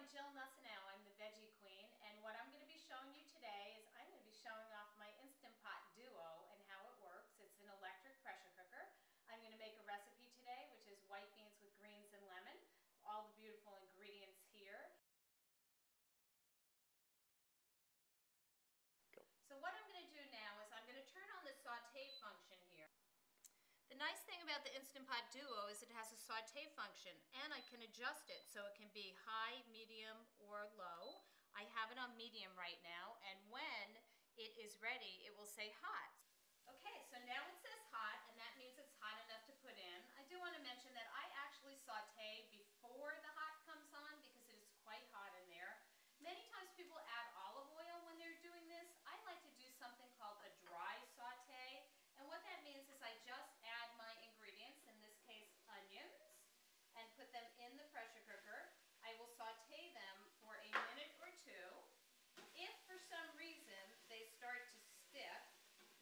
I'm Jill Nussinow. I'm the Veggie Queen, and what I'm going to be showing you today is I'm going to be showing off my Instant Pot Duo and how it works. It's an electric pressure cooker. I'm going to make a recipe today, which is white beans with greens and lemon. All the beautiful ingredients here. Go. So what I'm going to do now is I'm going to turn on the saute function here. The nice thing about the Instant Pot Duo is it has a saute function, and I can adjust it so it can be high, medium, or low. I have it on medium right now, and when it is ready, it will say hot. Okay, so now it says hot, and that means it's hot enough to put in. I do want to mention that I actually saute before the hot comes on because it is quite hot in there. Many times people add olive oil when they're doing this. I like to do something called a dry saute. And what that means is I just add my ingredients, in this case onions, and put them in the pressure cooker. I will saute them for a minute or two. If for some reason they start to stick,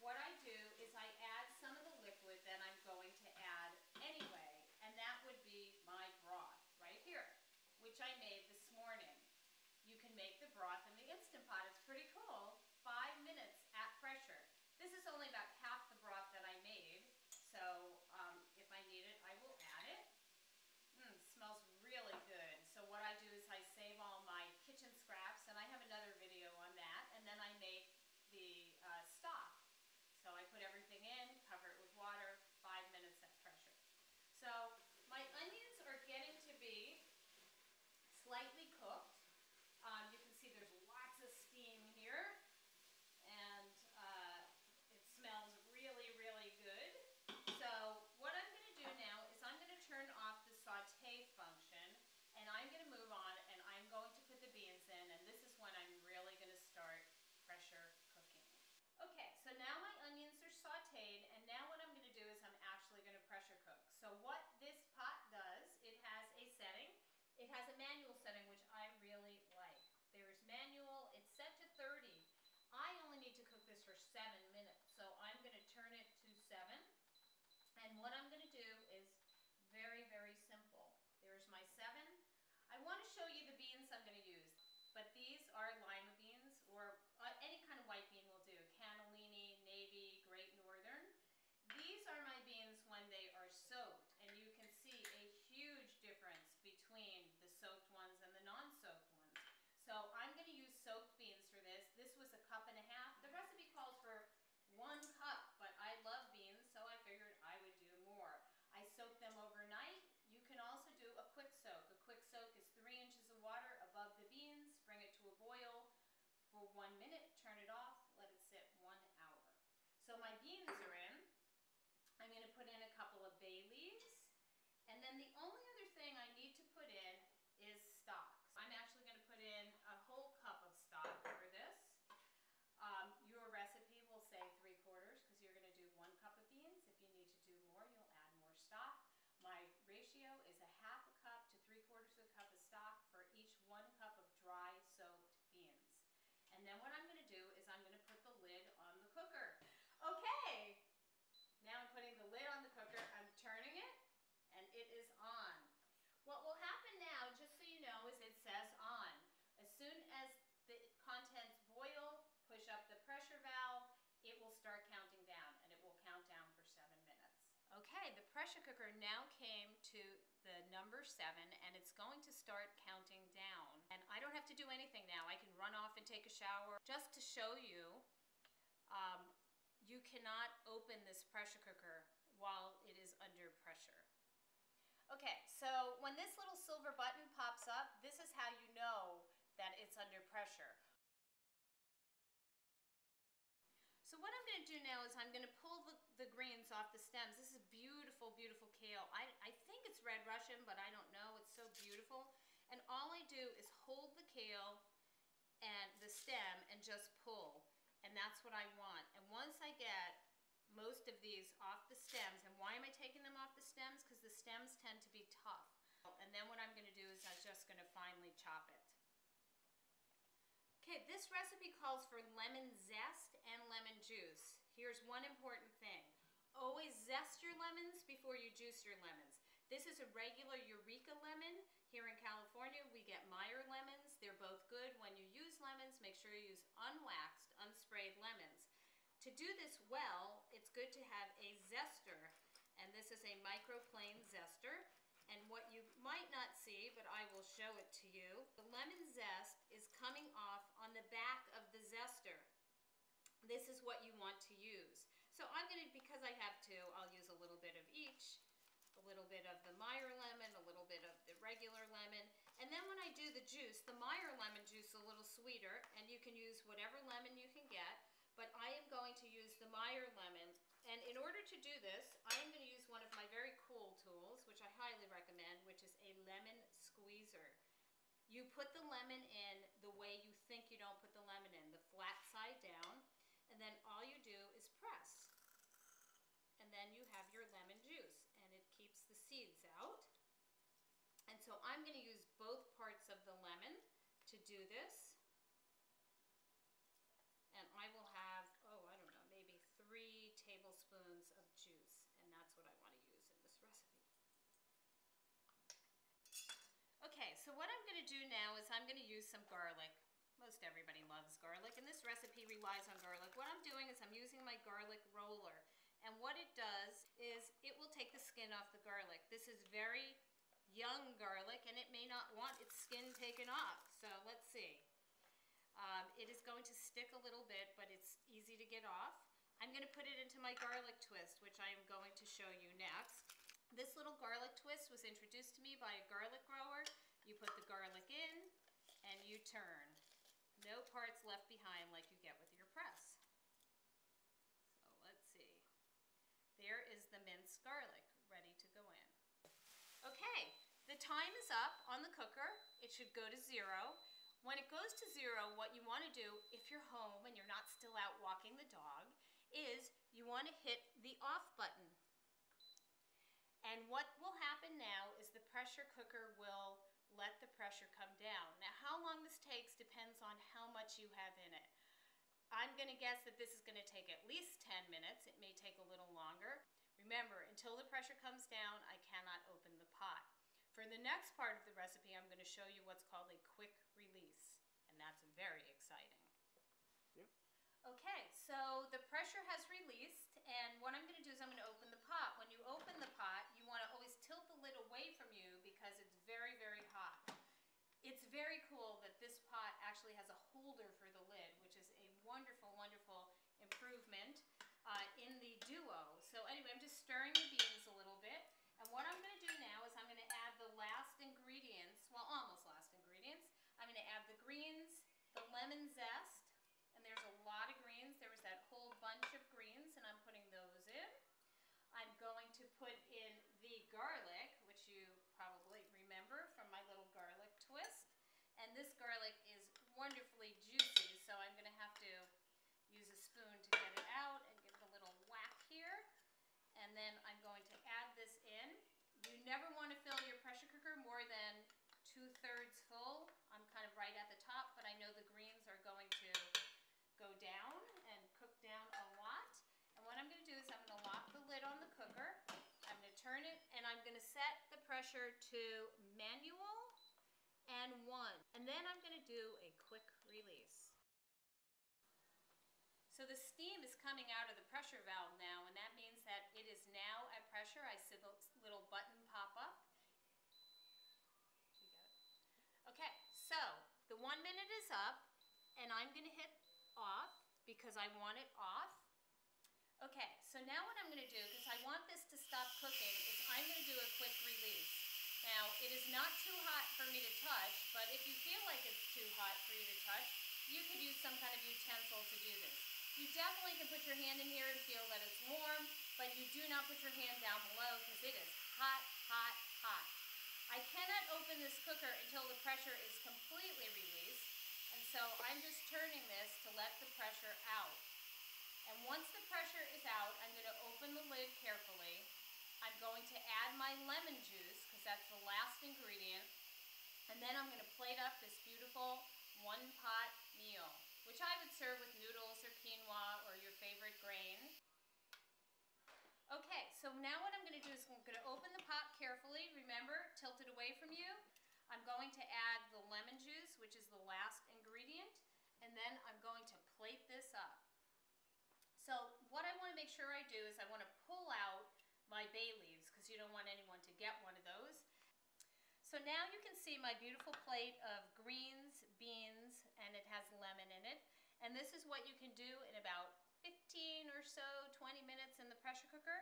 what I do is I add some of the liquid that I'm going to add anyway, and that would be my broth right here, which I made this morning. You can make the broth in the Instant Pot. It's pretty cool. 5 minutes at pressure. This is only about half the broth that I made, so if I need it, I will add it. Smells really good. So what I do is I save all my kitchen scraps, and I have another video on that, and then I make the stock. So I put everything in, cover it with water, 5 minutes at pressure. So my onions are getting to be slightly cooked. You can see there's lots of steam here, and it smells really, really good. So what I'm going to do now is I'm going to turn off the saute function, and I'm going to move on, and I'm going to put the beans in, and this is when I'm really going to start pressure cooking. Okay, so now my onions are sauteed, and now what I'm going to do is I'm actually going to pressure cook. So what this pot does, it has a setting. It has a manual setting, which I really like. There's manual, it's set to 30. I only need to cook this for 7 minutes, so I'm going to turn it to 7. And what I'm going to do is very, very simple. There's my 7. I want to show you the beans I'm going to use, but these are lima beans, or any kind of white bean will do. Cannellini, navy, Great Northern. These are my beans when they are soaked, and you can see a huge difference between the soaked ones and the non-soaked ones. So I'm going to use soaked beans for this. This was 1.5 cups. The recipe calls for 1 cup, but I love beans, so I figured I would do more. I soak them overnight. You can also do a quick soak. A quick soak is 3 inches of water above the beans. Bring it to a boil for 1 minute. Turn it off. Let it sit 1 hour. So my beans are in. I'm going to put in a couple of bay leaves. And then the only other thing I need to put in is stock. I'm actually going to put in a whole cup of stock for this. Your recipe will say 3/4 because you're going to do 1 cup of beans. If you need to do more, you'll add more stock. My ratio is 1/2 cup to 3/4 cup of stock for each 1 cup of dry soaked beans. And then what I'm going to do is I'm going to put the lid on the cooker. Okay, now I'm putting the lid on the cooker. I'm turning it, and it is on. What will happen now, just so you know, is it says on. As soon as the contents boil, push up the pressure valve, it will start counting down, and it will count down for 7 minutes. Okay, the pressure cooker now came to the number 7, and it's going to start counting down. And I don't have to do anything now. I can run off and take a shower. Just to show you, you cannot open this pressure cooker while it is under pressure. Okay, so when this little silver button pops up, this is how you know that it's under pressure. So what I'm going to do now is I'm going to pull the greens off the stems. This is beautiful, beautiful kale. I think it's Red Russian, but I don't know. It's so beautiful. And all I do is hold the kale and the stem and just pull. And that's what I want. And once I get most of these off the stems, and why am I taking them off the stems? Because the stems tend to be tough. And then what I'm going to do is I'm just going to finely chop it. Okay, this recipe calls for lemon zest and lemon juice. Here's one important thing. Always zest your lemons before you juice your lemons. This is a regular Eureka lemon. Here in California, we get Meyer lemons. sure you use unwaxed, unsprayed lemons. To do this well, it's good to have a zester, and this is a microplane zester. And what you might not see, but I will show it to you, the lemon zest is coming off on the back of the zester. This is what you want to use. So I'm going to, because I have two, I'll use a little bit of each, a little bit of the Meyer lemon, a little bit of the regular lemon. And then when I do the juice, the Meyer lemon juice is a little sweeter, and you can use whatever lemon you can get, but I am going to use the Meyer lemon. And in order to do this, I am going to use one of my very cool tools, which I highly recommend, which is a lemon squeezer. You put the lemon in the way you think you don't put the lemon in, the flat side down, and then all you do is press. And then you have your lemon juice, and it keeps the seeds out. And so I'm going to use both parts of the lemon to do this. And I will have, oh, I don't know, maybe 3 tablespoons of juice, and that's what I want to use in this recipe. Okay, so what I'm going to do now is I'm going to use some garlic. Most everybody loves garlic, and this recipe relies on garlic. What I'm doing is I'm using my garlic roller, and what it does is it will take the skin off the garlic. This is very young garlic, and it may not want its skin taken off, so let's see. It is going to stick a little bit, but it's easy to get off. I'm going to put it into my garlic twist, which I am going to show you next. This little garlic twist was introduced to me by a garlic grower. You put the garlic in, and you turn. No parts left behind like you get with your press. So let's see. There is the minced garlic ready to go in. Okay, the time is up on the cooker. It should go to 0. When it goes to 0, what you want to do, if you're home and you're not still out walking the dog, is you want to hit the off button. And what will happen now is the pressure cooker will let the pressure come down. Now, how long this takes depends on how much you have in it. I'm going to guess that this is going to take at least 10 minutes. It may take a little longer. Remember, until the pressure comes down, I cannot open the pot. For the next part of the recipe, I'm going to show you what's called a quick release, and that's very exciting. Yep. Okay, so the pressure has released, and what I'm going to do is I'm going to open the pot. When you open the pot, you want to always tilt the lid away from you because it's very, very hot. It's very cool that this pot actually has a holder for the lid, which is a wonderful, wonderful improvement in the duo. So anyway, I'm just stirring the beans a little bit. And what I'm going to do now is I'm going to add the last ingredients, well, almost last ingredients. I'm going to add the greens, the lemon zest, and there's a lot of greens. There was that whole bunch of greens, and I'm putting those in. I'm going to put in the garlic, which you probably remember from my little garlic twist. And this garlic is wonderfully juicy, so I'm going to have to use a spoon to get it out and give it a little whack here. And then I'm going to add this in. You never want to fill your pressure cooker more than 2/3 full. I'm kind of right at the top, but I know the greens are going to go down and cook down a lot. And what I'm going to do is I'm going to lock the lid on the cooker. I'm going to turn it, and I'm going to set the pressure to manual and 1. And then I'm going to do a quick release. So the steam is coming out of the pressure valve now, and that means that it is now at pressure. I see the little button pop up. You got it? Okay, so the 1 minute is up, and I'm going to hit off because I want it off. Okay, so now what I'm going to do, because I want this to stop cooking, is I'm going to do a quick release. Now, it is not too hot for me to touch, but if you feel like it's too hot for you to touch, you could use some kind of utensil to do this. You definitely can put your hand in here and feel that it's warm, but you do not put your hand down below because it is hot, hot, hot. I cannot open this cooker until the pressure is completely released, and so I'm just turning this to let the pressure out. And once the pressure is out, I'm going to open the lid carefully. I'm going to add my lemon juice because that's the last ingredient, and then I'm going to plate up this beautiful one-pot meal, which I would serve with noodles or quinoa or your favorite grain. Okay, so now what I'm going to do is I'm going to open the pot carefully. Remember, tilt it away from you. I'm going to add the lemon juice, which is the last ingredient, and and then I'm going to plate this up. So what I want to make sure I do is I want to pull out my bay leaves because you don't want anyone to get one of those. So now you can see my beautiful plate of greens, beans, and it has lemon in it. And this is what you can do in about 15 or so, 20 minutes in the pressure cooker.